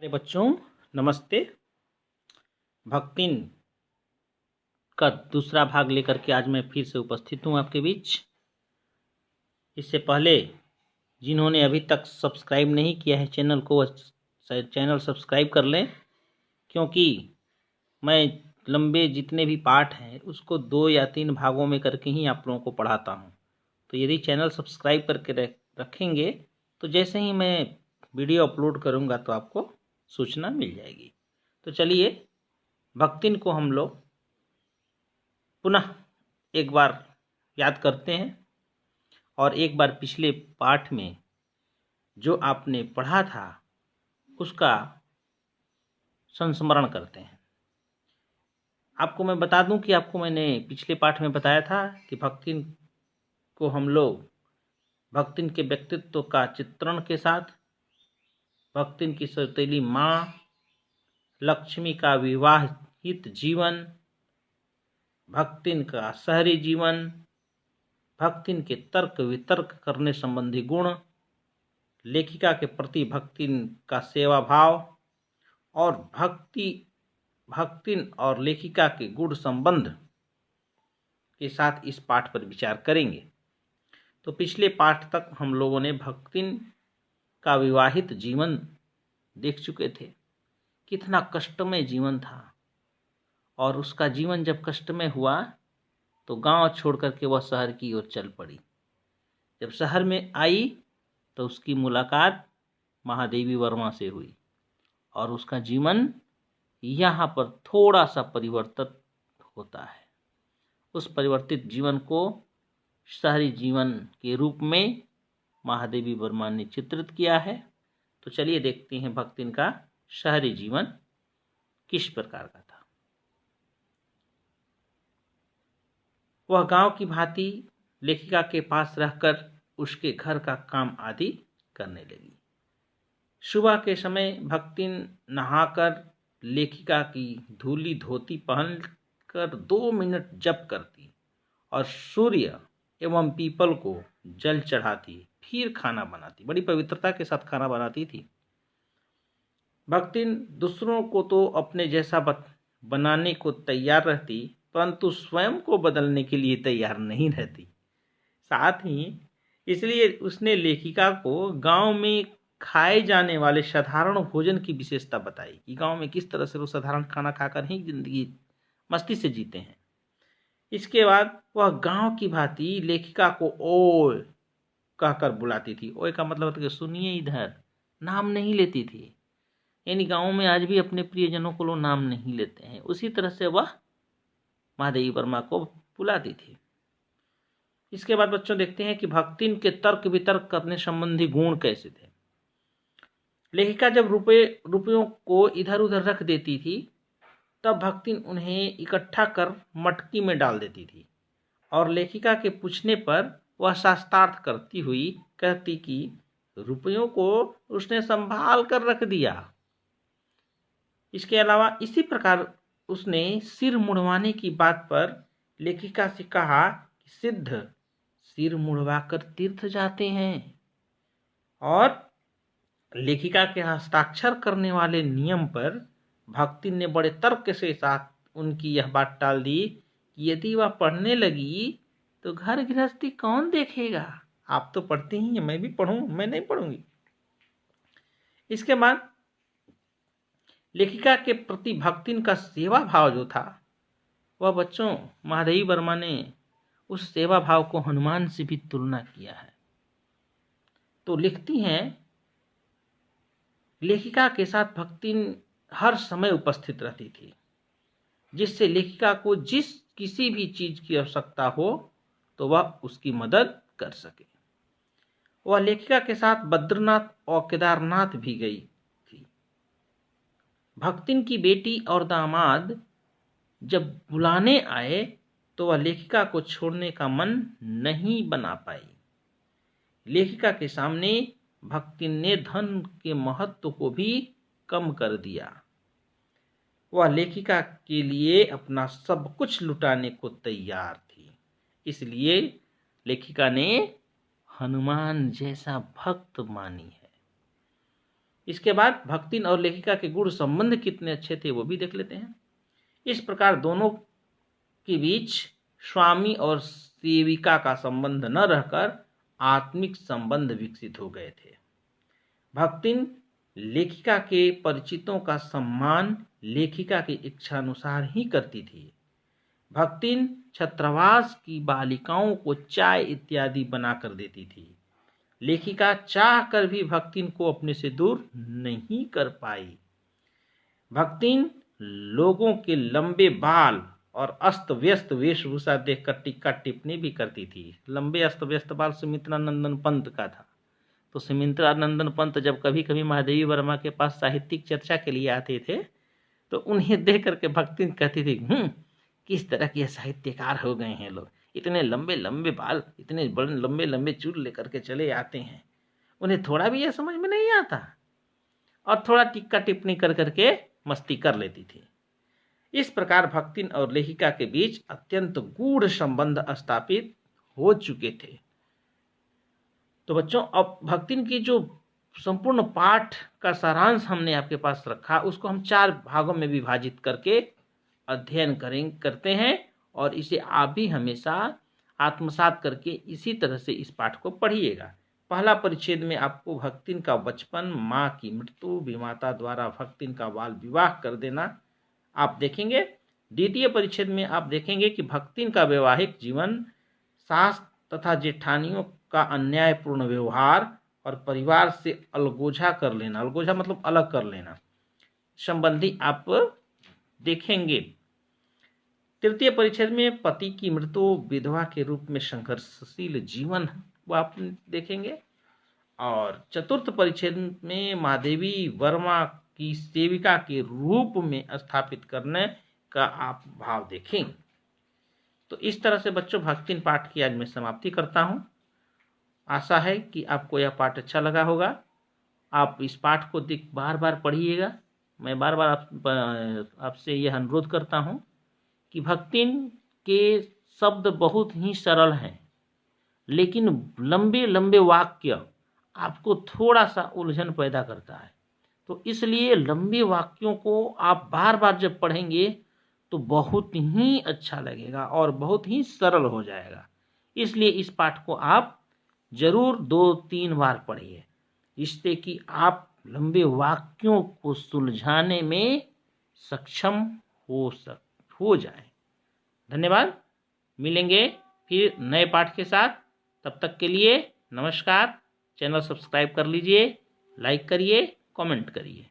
अरे बच्चों, नमस्ते। भक्तिन का दूसरा भाग लेकर के आज मैं फिर से उपस्थित हूँ आपके बीच। इससे पहले जिन्होंने अभी तक सब्सक्राइब नहीं किया है चैनल को, वह चैनल सब्सक्राइब कर लें, क्योंकि मैं लंबे जितने भी पाठ हैं उसको 2 या 3 भागों में करके ही आप लोगों को पढ़ाता हूँ। तो यदि चैनल सब्सक्राइब करके रखेंगे तो जैसे ही मैं वीडियो अपलोड करूँगा तो आपको सूचना मिल जाएगी। तो चलिए भक्तिन को हम लोग पुनः एक बार याद करते हैं और एक बार पिछले पाठ में जो आपने पढ़ा था उसका संस्मरण करते हैं। आपको मैं बता दूं कि आपको मैंने पिछले पाठ में बताया था कि भक्तिन को हम लोग भक्तिन के व्यक्तित्व का चित्रण के साथ भक्तिन की सौतेली माँ लक्ष्मी का विवाहित जीवन, भक्तिन का शहरी जीवन, भक्तिन के तर्क वितर्क करने संबंधी गुण, लेखिका के प्रति भक्तिन का सेवा भाव और भक्तिन और लेखिका के गुण संबंध के साथ इस पाठ पर विचार करेंगे। तो पिछले पाठ तक हम लोगों ने भक्तिन का विवाहित जीवन देख चुके थे। कितना कष्टमय जीवन था और उसका जीवन जब कष्टमय हुआ तो गांव छोड़ करके वह शहर की ओर चल पड़ी। जब शहर में आई तो उसकी मुलाकात महादेवी वर्मा से हुई और उसका जीवन यहाँ पर थोड़ा सा परिवर्तित होता है। उस परिवर्तित जीवन को शहरी जीवन के रूप में महादेवी वर्मा ने चित्रित किया है। तो चलिए देखते हैं भक्तिन का शहरी जीवन किस प्रकार का था। वह गांव की भांति लेखिका के पास रहकर उसके घर का काम आदि करने लगी। सुबह के समय भक्तिन नहाकर लेखिका की धूली धोती पहनकर 2 मिनट जप करती और सूर्य एवं पीपल को जल चढ़ाती, फिर खाना बनाती। बड़ी पवित्रता के साथ खाना बनाती थी। भक्तिन दूसरों को तो अपने जैसा बनाने को तैयार रहती, परंतु स्वयं को बदलने के लिए तैयार नहीं रहती। साथ ही इसलिए उसने लेखिका को गांव में खाए जाने वाले साधारण भोजन की विशेषता बताई कि गांव में किस तरह से वो साधारण खाना खाकर ही जिंदगी मस्ती से जीते हैं। इसके बाद वह गांव की भांति लेखिका को ओए कहकर बुलाती थी। ओए का मतलब होता है कि सुनिए इधर, नाम नहीं लेती थी। यानी गांव में आज भी अपने प्रियजनों को लोग नाम नहीं लेते हैं। उसी तरह से वह महादेवी वर्मा को बुलाती थी। इसके बाद बच्चों देखते हैं कि भक्तिन के तर्क वितर्क करने संबंधी गुण कैसे थे। लेखिका जब रुपयों को इधर उधर रख देती थी तब भक्तिन उन्हें इकट्ठा कर मटकी में डाल देती थी और लेखिका के पूछने पर वह शास्त्रार्थ करती हुई कहती कि रुपयों को उसने संभाल कर रख दिया। इसके अलावा इसी प्रकार उसने सिर मुड़वाने की बात पर लेखिका से कहा कि सिद्ध सिर मुड़वाकर तीर्थ जाते हैं और लेखिका के हस्ताक्षर करने वाले नियम पर भक्तिन ने बड़े तर्क से साथ उनकी यह बात टाल दी कि यदि वह पढ़ने लगी तो घर गृहस्थी कौन देखेगा। आप तो पढ़ते ही हैं, मैं भी पढ़ूं, मैं नहीं पढ़ूंगी। इसके बाद लेखिका के प्रति भक्तिन का सेवा भाव जो था वह बच्चों महादेवी वर्मा ने उस सेवा भाव को हनुमान से भी तुलना किया है। तो लिखती हैं, लेखिका के साथ भक्तिन हर समय उपस्थित रहती थी, जिससे लेखिका को जिस किसी भी चीज की आवश्यकता हो तो वह उसकी मदद कर सके। वह लेखिका के साथ बद्रीनाथ और केदारनाथ भी गई थी। भक्तिन की बेटी और दामाद जब बुलाने आए तो वह लेखिका को छोड़ने का मन नहीं बना पाई। लेखिका के सामने भक्तिन ने धन के महत्व को भी कम कर दिया। वह लेखिका के लिए अपना सब कुछ लुटाने को तैयार थी। इसलिए लेखिका ने हनुमान जैसा भक्त मानी है। इसके बाद भक्तिन और लेखिका के गुण संबंध कितने अच्छे थे वो भी देख लेते हैं। इस प्रकार दोनों के बीच स्वामी और सेविका का संबंध न रहकर आत्मिक संबंध विकसित हो गए थे। भक्तिन लेखिका के परिचितों का सम्मान लेखिका की इच्छानुसार ही करती थी। भक्तिन छात्रावास की बालिकाओं को चाय इत्यादि बनाकर देती थी। लेखिका चाह कर भी भक्तिन को अपने से दूर नहीं कर पाई। भक्तिन लोगों के लंबे बाल और अस्त व्यस्त वेशभूषा देखकर टीका टिप्पणी भी करती थी। लंबे अस्त व्यस्त बाल सुमित्रानंदन पंत का था। तो सुमित्रानंदन पंत जब कभी कभी महादेवी वर्मा के पास साहित्यिक चर्चा के लिए आते थे तो उन्हें देख करके भक्तिन कहती थी, किस तरह के साहित्यकार हो गए हैं लोग, इतने लंबे लंबे बाल, इतने बड़े लंबे लंबे चूल लेकर के चले आते हैं, उन्हें थोड़ा भी यह समझ में नहीं आता, और थोड़ा टिक्का टिप्पणी कर करके मस्ती कर लेती थी। इस प्रकार भक्तिन और लेखिका के बीच अत्यंत गूढ़ संबंध स्थापित हो चुके थे। तो बच्चों, अब भक्तिन की जो संपूर्ण पाठ का सारांश हमने आपके पास रखा, उसको हम 4 भागों में विभाजित करके अध्ययन करते हैं, और इसे आप भी हमेशा आत्मसात करके इसी तरह से इस पाठ को पढ़िएगा। पहला परिच्छेद में आपको भक्तिन का बचपन, माँ की मृत्यु, विमाता द्वारा भक्तिन का बाल विवाह कर देना आप देखेंगे। द्वितीय परिच्छेद में आप देखेंगे कि भक्तिन का वैवाहिक जीवन, सास तथा जेठानियों का अन्यायपूर्ण व्यवहार और परिवार से अलगोजा कर लेना, अलगोजा मतलब अलग कर लेना संबंधी आप देखेंगे। तृतीय परिच्छेद में पति की मृत्यु, विधवा के रूप में संघर्षशील जीवन वो आप देखेंगे। और चतुर्थ परिच्छेद में महादेवी वर्मा की सेविका के रूप में स्थापित करने का आप भाव देखेंगे। तो इस तरह से बच्चों भक्तिन पाठ की आज मैं समाप्ति करता हूँ। आशा है कि आपको यह पाठ अच्छा लगा होगा। आप इस पाठ को बार बार पढ़िएगा। मैं बार बार आपसे यह अनुरोध करता हूँ कि भक्तिन के शब्द बहुत ही सरल हैं, लेकिन लंबे लंबे वाक्य आपको थोड़ा सा उलझन पैदा करता है। तो इसलिए लंबे वाक्यों को आप बार बार जब पढ़ेंगे तो बहुत ही अच्छा लगेगा और बहुत ही सरल हो जाएगा। इसलिए इस पाठ को आप जरूर 2-3 बार पढ़िए, जिससे कि आप लंबे वाक्यों को सुलझाने में सक्षम हो जाए। धन्यवाद। मिलेंगे फिर नए पाठ के साथ। तब तक के लिए नमस्कार। चैनल सब्सक्राइब कर लीजिए, लाइक करिए, कमेंट करिए।